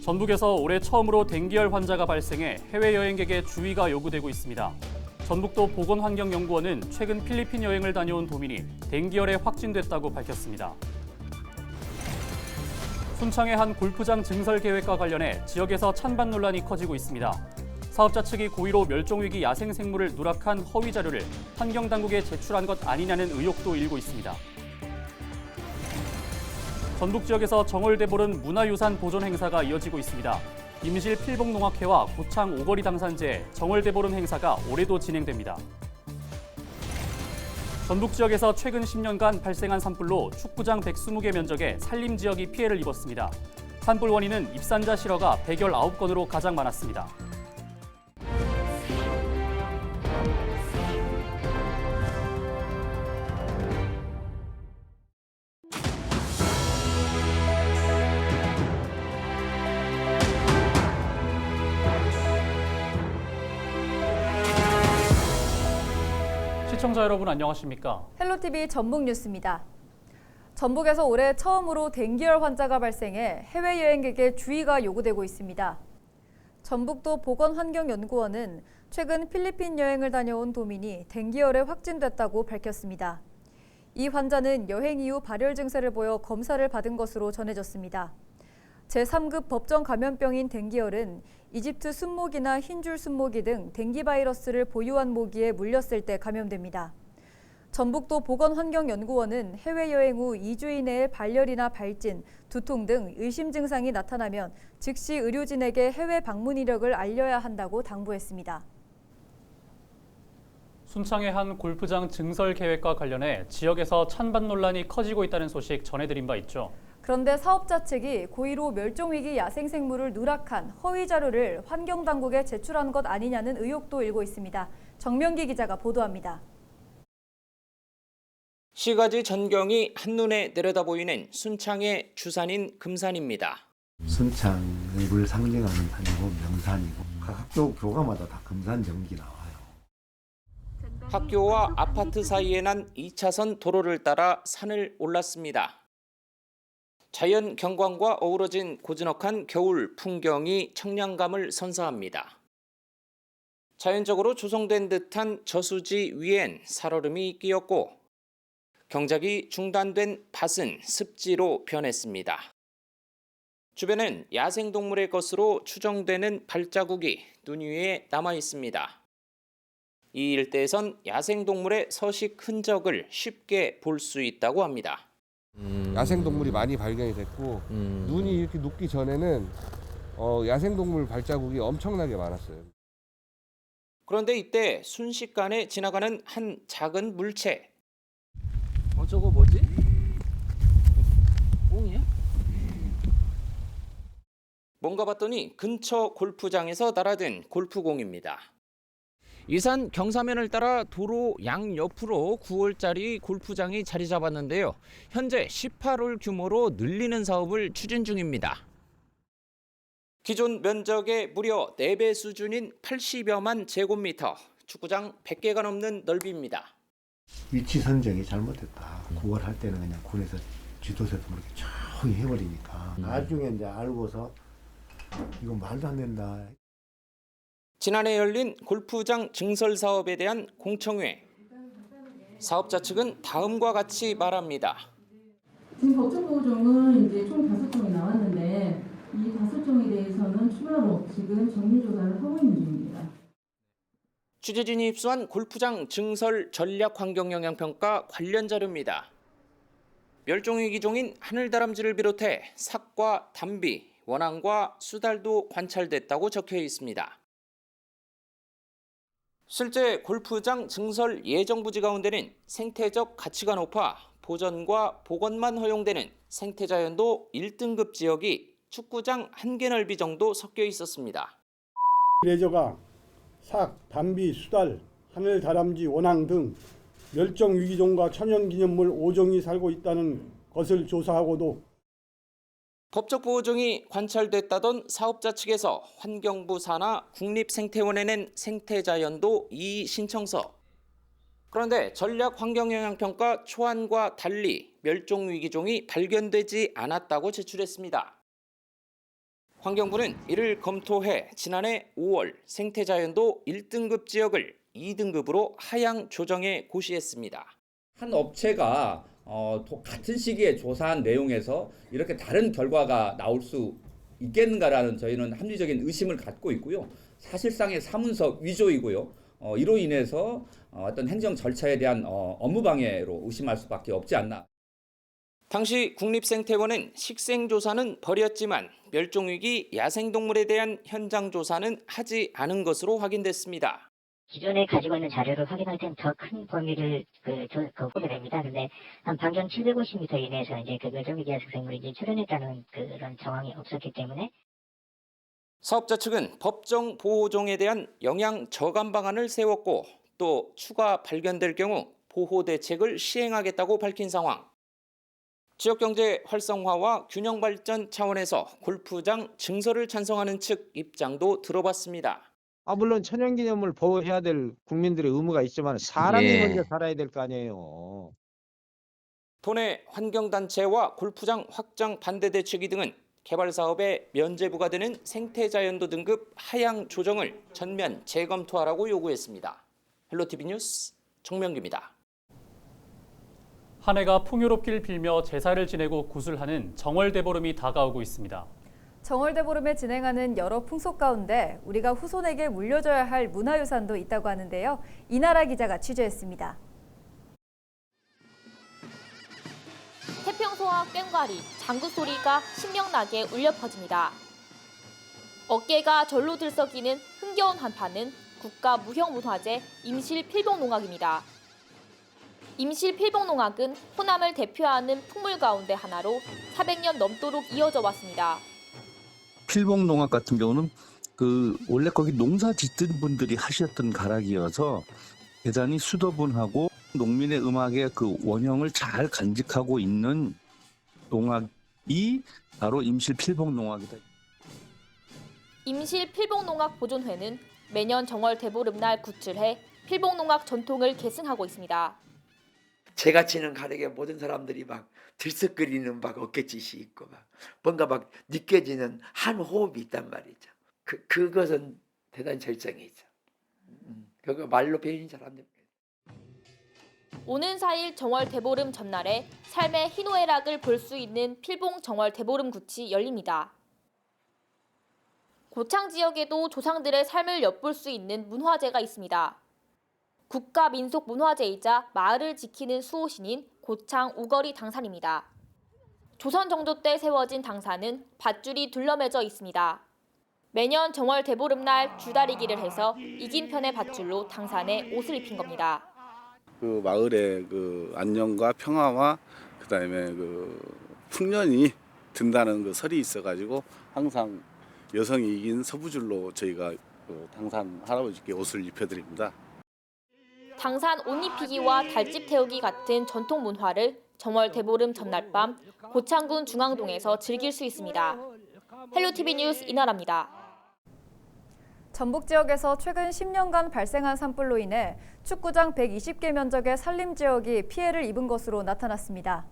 전북에서 올해 처음으로 댕기열 환자가 발생해 해외여행객의 주의가 요구되고 있습니다. 전북도 보건환경연구원은 최근 필리핀 여행을 다녀온 도민이 댕기열에 확진됐다고 밝혔습니다. 순창의 한 골프장 증설 계획과 관련해 지역에서 찬반 논란이 커지고 있습니다. 사업자 측이 고의로 멸종위기 야생생물을 누락한 허위 자료를 환경당국에 제출한 것 아니냐는 의혹도 일고 있습니다. 전북 지역에서 정월대보름 문화유산 보존 행사가 이어지고 있습니다. 임실 필봉농악회와 고창 오거리 당산제에 정월대보름 행사가 올해도 진행됩니다. 전북 지역에서 최근 10년간 발생한 산불로 축구장 120개 면적의 산림 지역이 피해를 입었습니다. 산불 원인은 입산자 실화가 119건으로 가장 많았습니다. 시청자 여러분 안녕하십니까? 헬로티비 전북 뉴스입니다. 전북에서 올해 처음으로 댕기열 환자가 발생해 해외여행객의 주의가 요구되고 있습니다. 전북도 보건환경연구원은 최근 필리핀 여행을 다녀온 도민이 댕기열에 확진됐다고 밝혔습니다. 이 환자는 여행 이후 발열 증세를 보여 검사를 받은 것으로 전해졌습니다. 제3급 법정 감염병인 댕기열은 이집트 순모기나 흰줄 순모기 등 댕기 바이러스를 보유한 모기에 물렸을 때 감염됩니다. 전북도 보건환경연구원은 해외여행 후 2주 이내에 발열이나 발진, 두통 등 의심 증상이 나타나면 즉시 의료진에게 해외 방문 이력을 알려야 한다고 당부했습니다. 순창의 한 골프장 증설 계획과 관련해 지역에서 찬반 논란이 커지고 있다는 소식 전해드린 바 있죠. 그런데 사업자 측이 고의로 멸종위기 야생생물을 누락한 허위 자료를 환경당국에 제출한 것 아니냐는 의혹도 일고 있습니다. 정명기 기자가 보도합니다. 시가지 전경이 한눈에 내려다보이는 순창의 주산인 금산입니다. 순창의 물 상징하는 산이고 명산이고 각 학교 교과마다 다 금산 전기 나와요. 학교와 아파트 사이에 난 2차선 도로를 따라 산을 올랐습니다. 자연 경관과 어우러진 고즈넉한 겨울 풍경이 청량감을 선사합니다. 자연적으로 조성된 듯한 저수지 위엔 살얼음이 끼었고 경작이 중단된 밭은 습지로 변했습니다. 주변엔 야생동물의 것으로 추정되는 발자국이 눈 위에 남아 있습니다. 이 일대에선 야생동물의 서식 흔적을 쉽게 볼 수 있다고 합니다. 야생동물이 많이 발견이 됐고 눈이 이렇게 녹기 전에는 야생동물 발자국이 엄청나게 많았어요. 그런데 이때 순식간에 지나가는 한 작은 물체. 저거 뭐지? 꽁이야? 뭔가 봤더니 근처 골프장에서 날아든 골프공입니다. 이산 경사면을 따라 도로 양옆으로 9홀짜리 골프장이 자리 잡았는데요. 현재 18홀 규모로 늘리는 사업을 추진 중입니다. 기존 면적의 무려 4배 수준인 80여만 제곱미터, 축구장 100개가 넘는 넓이입니다. 위치 선정이 잘못됐다. 9월 할 때는 그냥 군에서 지도세도 그렇게 조용히 해버리니까 나중에 이제 알고서 이건 말도 안 된다. 지난해 열린 골프장 증설 사업에 대한 공청회. 사업자 측은 다음과 같이 말합니다. 지금 법정보호종은 이제 총 5종이 나왔는데 이 5종에 대해서는 추가로 지금 정밀조사를 하고 있는 중입니다. 취재진이 입수한 골프장 증설 전략환경영향평가 관련 자료입니다. 멸종위기종인 하늘다람쥐를 비롯해 삭과 담비, 원앙과 수달도 관찰됐다고 적혀 있습니다. 실제 골프장 증설 예정 부지 가운데는 생태적 가치가 높아 보전과 복원만 허용되는 생태자연도 1등급 지역이 축구장 1개 넓이 정도 섞여 있었습니다. 레저가 삭, 담비, 수달, 하늘다람쥐, 원앙 등 멸종위기종과 천연기념물 5종이 살고 있다는 것을 조사하고도 법적 보호종이 관찰됐다던 사업자 측에서 환경부 산하 국립생태원에 낸 생태자연도 2 신청서. 그런데 전략환경영향평가 초안과 달리 멸종위기종이 발견되지 않았다고 제출했습니다. 환경부는 이를 검토해 지난해 5월 생태자연도 1등급 지역을 2등급으로 하향 조정해 고시했습니다. 한 업체가 같은 시기에 조사한 내용에서 이렇게 다른 결과가 나올 수 있겠는가라는 저희는 합리적인 의심을 갖고 있고요. 사실상의 사문서 위조이고요. 이로 인해서 어떤 행정 절차에 대한 업무 방해로 의심할 수밖에 없지 않나. 당시 국립생태원은 식생조사는 벌였지만 멸종위기 야생동물에 대한 현장조사는 하지 않은 것으로 확인됐습니다. 기존에 가지고 있는 자료를 확인할 땐 더 큰 범위를 보게 됩니다. 근데 한 반경 750m 이내에서 이제 그 멸종위기 야생생물이 이제 출현했다는 그런 정황이 없었기 때문에 사업자 측은 법정 보호종에 대한 영향 저감 방안을 세웠고 또 추가 발견될 경우 보호 대책을 시행하겠다고 밝힌 상황. 지역경제 활성화와 균형 발전 차원에서 골프장 증설을 찬성하는 측 입장도 들어봤습니다. 물론 천연기념물 보호해야 될 국민들의 의무가 있지만 사람이 먼저 살아야 될 거 아니에요. 도내 환경단체와 골프장 확장 반대 대책위 등은 개발 사업에 면제 부과되는 생태자연도 등급 하향 조정을 전면 재검토하라고 요구했습니다. 헬로티비 뉴스 정명규입니다. 한 해가 풍요롭길 빌며 제사를 지내고 구슬하는 정월대보름이 다가오고 있습니다. 정월대보름에 진행하는 여러 풍속 가운데 우리가 후손에게 물려줘야 할 문화유산도 있다고 하는데요. 이나라 기자가 취재했습니다. 태평소와 꽹과리, 장구 소리가 신명나게 울려 퍼집니다. 어깨가 절로 들썩이는 흥겨운 한파는 국가무형문화재 임실필봉농악입니다. 임실필봉농악은 호남을 대표하는 풍물 가운데 하나로 400년 넘도록 이어져 왔습니다. 필봉농악 같은 경우는 원래 거기 농사 짓던 분들이 하셨던 가락이어서 대단히 수도분하고 농민의 음악의 그 원형을 잘 간직하고 있는 농악이 바로 임실필봉농악이다. 임실필봉농악 보존회는 매년 정월 대보름날 구출해 필봉농악 전통을 계승하고 있습니다. 제가 치는 가락에 모든 사람들이 막 들썩거리는 막 어깨짓이 있고 막 뭔가 막 느껴지는 한 호흡이 있단 말이죠. 그것은 대단히 절정이죠. 그거 말로 표현이 잘 안 됩니다. 오는 4일 정월 대보름 전날에 삶의 희노애락을 볼 수 있는 필봉 정월 대보름 굿이 열립니다. 고창 지역에도 조상들의 삶을 엿볼 수 있는 문화재가 있습니다. 국가민속문화재이자 마을을 지키는 수호신인 고창 우거리 당산입니다. 조선 정조 때 세워진 당산은 밧줄이 둘러매져 있습니다. 매년 정월 대보름날 줄다리기를 해서 이긴 편의 밧줄로 당산에 옷을 입힌 겁니다. 그 마을의 안녕과 평화와 그다음에 풍년이 든다는 설이 있어가지고 항상 여성이 이긴 서부줄로 저희가 당산 할아버지께 옷을 입혀드립니다. 당산 옷 입히기와 달집 태우기 같은 전통 문화를 정월 대보름 전날 밤 고창군 중앙동에서 즐길 수 있습니다. 헬로티비 뉴스 이나라입니다. 전북 지역에서 최근 10년간 발생한 산불로 인해 축구장 120개 면적의 산림 지역이 피해를 입은 것으로 나타났습니다.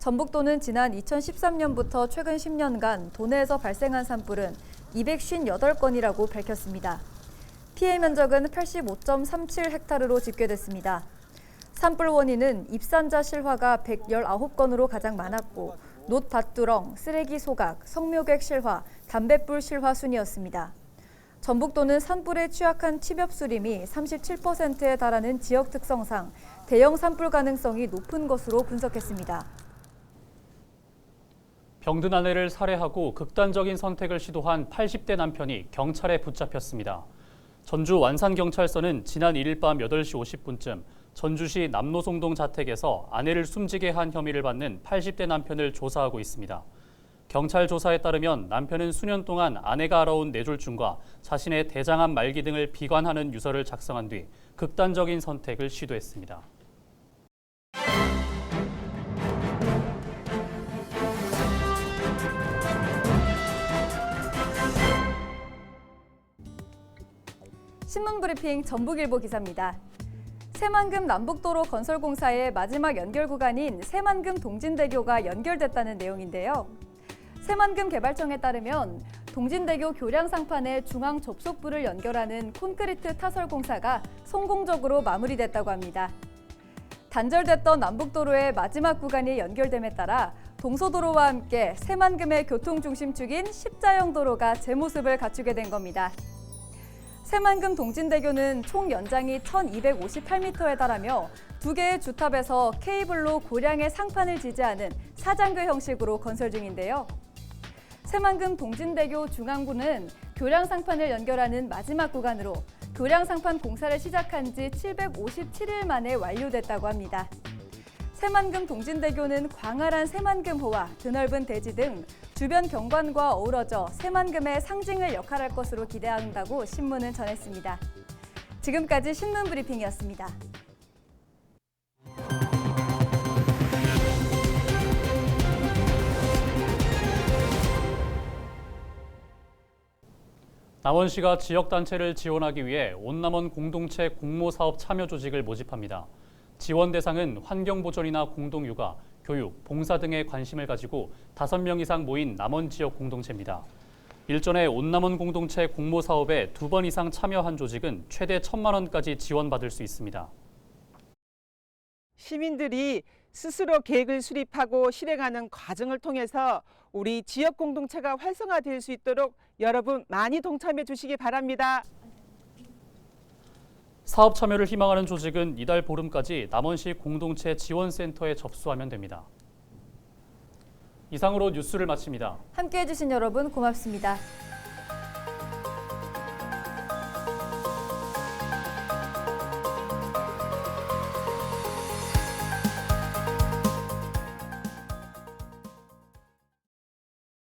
전북도는 지난 2013년부터 최근 10년간 도내에서 발생한 산불은 258건이라고 밝혔습니다. 피해 면적은 85.37헥타르로 집계됐습니다. 산불 원인은 입산자 실화가 119건으로 가장 많았고 놋밭두렁, 쓰레기 소각, 성묘객 실화, 담뱃불 실화 순이었습니다. 전북도는 산불에 취약한 침엽수림이 37%에 달하는 지역 특성상 대형 산불 가능성이 높은 것으로 분석했습니다. 병든 아내를 살해하고 극단적인 선택을 시도한 80대 남편이 경찰에 붙잡혔습니다. 전주 완산경찰서는 지난 1일 밤 8시 50분쯤 전주시 남노송동 자택에서 아내를 숨지게 한 혐의를 받는 80대 남편을 조사하고 있습니다. 경찰 조사에 따르면 남편은 수년 동안 아내가 알아온 뇌졸중과 자신의 대장암 말기 등을 비관하는 유서를 작성한 뒤 극단적인 선택을 시도했습니다. 신문브리핑 전북일보 기사입니다. 새만금 남북도로 건설공사의 마지막 연결 구간인 새만금 동진대교가 연결됐다는 내용인데요. 새만금 개발청에 따르면 동진대교 교량 상판에 중앙 접속부를 연결하는 콘크리트 타설 공사가 성공적으로 마무리됐다고 합니다. 단절됐던 남북도로의 마지막 구간이 연결됨에 따라 동서도로와 함께 새만금의 교통중심축인 십자형도로가 제 모습을 갖추게 된 겁니다. 새만금 동진대교는 총 연장이 1258m에 달하며 두 개의 주탑에서 케이블로 고량의 상판을 지지하는 사장교 형식으로 건설 중인데요. 새만금 동진대교 중앙부는 교량 상판을 연결하는 마지막 구간으로 교량 상판 공사를 시작한 지 757일 만에 완료됐다고 합니다. 새만금 동진대교는 광활한 새만금호와 드넓은 대지 등 주변 경관과 어우러져 새만금의 상징을 역할할 것으로 기대한다고 신문은 전했습니다. 지금까지 신문 브리핑이었습니다. 남원시가 지역단체를 지원하기 위해 온남원 공동체 공모사업 참여 조직을 모집합니다. 지원 대상은 환경보전이나 공동육아, 교육, 봉사 등에 관심을 가지고 5명 이상 모인 남원 지역 공동체입니다. 일전에 온남원 공동체 공모사업에 2번 이상 참여한 조직은 최대 1,000만 원까지 지원받을 수 있습니다. 시민들이 스스로 계획을 수립하고 실행하는 과정을 통해서 우리 지역 공동체가 활성화될 수 있도록 여러분 많이 동참해 주시기 바랍니다. 사업 참여를 희망하는 조직은 이달 보름까지 남원시 공동체 지원센터에 접수하면 됩니다. 이상으로 뉴스를 마칩니다. 함께해 주신 여러분 고맙습니다.